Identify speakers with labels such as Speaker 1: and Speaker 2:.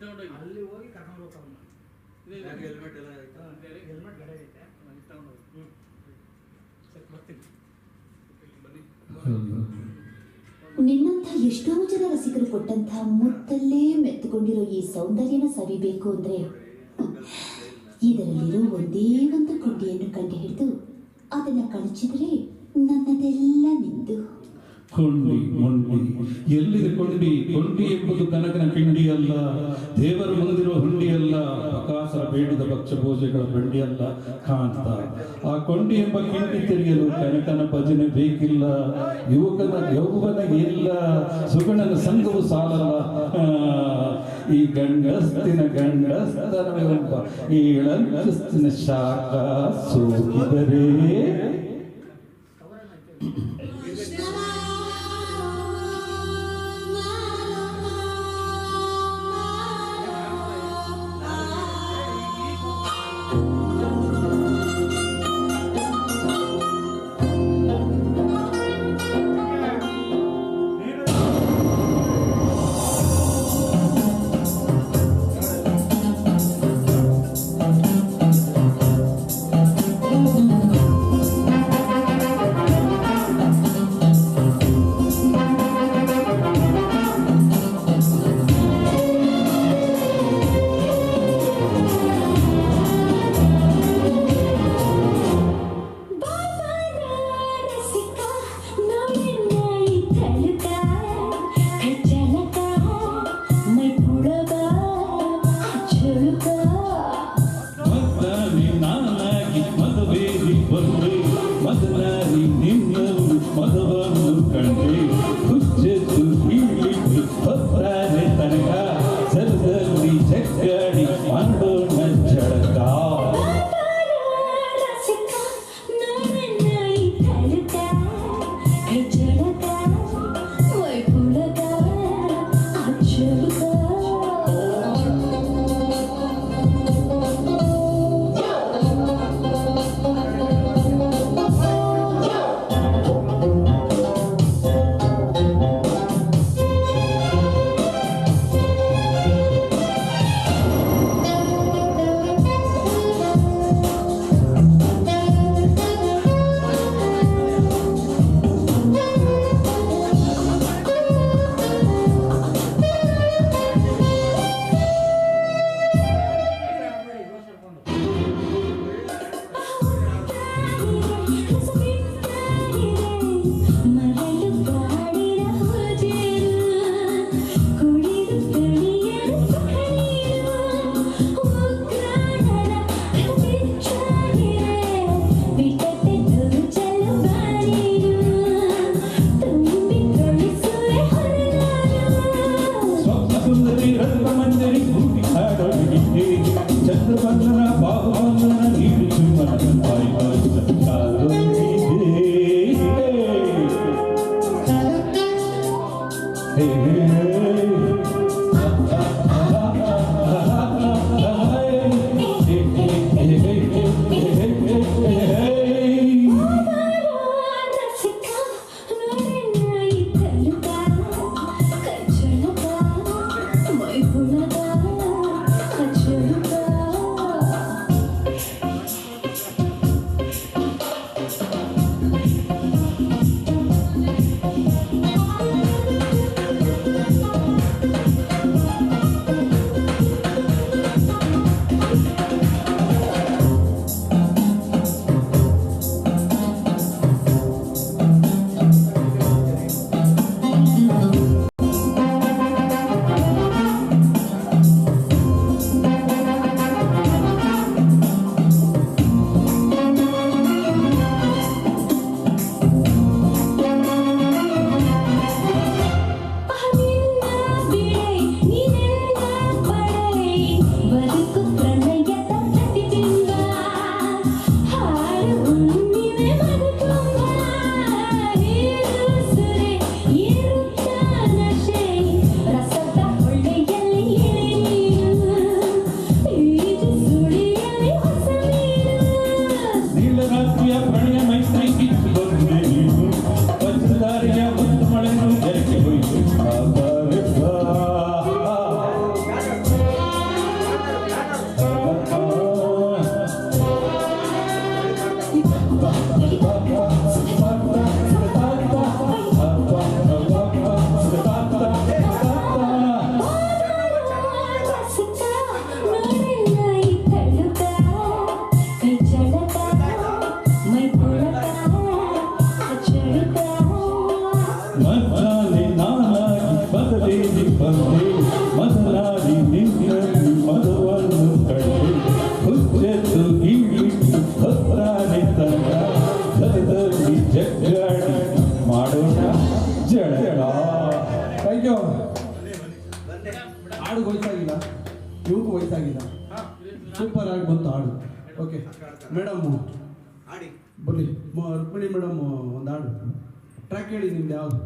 Speaker 1: ಅಲ್ಲಿ ಹೋಗಿ ಕರ್ಕೊಂಡು ಹೋಗ್ತಾವ. ಹೆಲ್ಮೆಟ್ ಎಲ್ಲ ಆಯ್ತಾ? ಹೆಲ್ಮೆಟ್ ಗಾಡಿ ಐತೆ. ಸರಿ ಬರ್ತೀನಿ.
Speaker 2: ನಿನ್ನಂಥ ಎಷ್ಟೋ ಜನ ರಸಿಕರು ಕೊಟ್ಟಂಥ ಮುತ್ತಲ್ಲೇ ಮೆತ್ತುಕೊಂಡಿರೋ ಈ ಸೌಂದರ್ಯನ ಸವಿಬೇಕು ಅಂದ್ರೆ ಇದರಲ್ಲಿರೋ ಒಂದೇ ಒಂದು ಕೊಂಡಿಯನ್ನು ಕಂಡು ಹಿಡಿದು ಅದನ್ನ ಕಳಚಿದ್ರೆ ನನ್ನದೆಲ್ಲ ನಿಂದು.
Speaker 3: ಕೊಂಡಿ ಮೊಂಡಿ ಎಲ್ಲಿದೆ ಕೊಂಡಿ? ಕೊಂಡಿ ಎಂಬುದು ಕನಕನ ಕಿಂಡಿ ಅಲ್ಲ, ದೇವರ ಮುಂದಿರುವ ಹುಂಡಿ ಅಲ್ಲ, ಬಕಾಸರ ಬೇಡಿದ ಭಕ್ಷ್ಯ ಭೋಜಗಳ ಬಂಡಿ ಅಲ್ಲ ಕಾಂತ. ಆ ಕೊಂಡಿ ಎಂಬ ಕಿಂಡಿ ತೆರೆಯಲು ಕನಕನ ಭಜನೆ ಬೇಕಿಲ್ಲ, ಯುವಕನ ಯೌವನ ಇಲ್ಲ, ಸುಗುಣನ ಸಂಘವು ಸಾಲಲ್ಲ. ಈ ಗಂಡಸ್ತನವೆಂಬ ಈ ಇಳಂತಸ್ತಿನ ಶಾಖ ಸೋಕಿದರೆ ಮದುವೆಗೆ ಬಂದೆ ಮೊದಲಾಗಿ ನಿನ್ನಲ್ಲಿ ಮದುವನ್ನು ಕಂಡೆ ಹುಚ್ಚೆದ್ದು ಗಿಳಿಟ್ಟು ಹೊತ್ತಾನೆ ತಂದ ಗದದಲ್ಲಿ ಜಗ್ಗಾಡಿ ಮಾಡೋಣ ಜಗಳ.
Speaker 4: Thank you. ಹಾಡು ವಯಸ್ಸಾಗಿಲ್ಲ, ಇವಕ್ಕೂ ವಯಸ್ಸಾಗಿಲ್ಲ. ಸೂಪರ್ ಆಗಿ ಬಂತು ಹಾಡು. ಓಕೆ ಮೇಡಮ್
Speaker 1: ಆಡಿ
Speaker 4: ಬರಲಿ. ರುಕ್ಮಿಣಿ ಮೇಡಮ್ ಒಂದು ಹಾಡು ಟ್ರ್ಯಾಕ್ ಹೇಳಿ ನಿಮ್ದು ಯಾವುದು?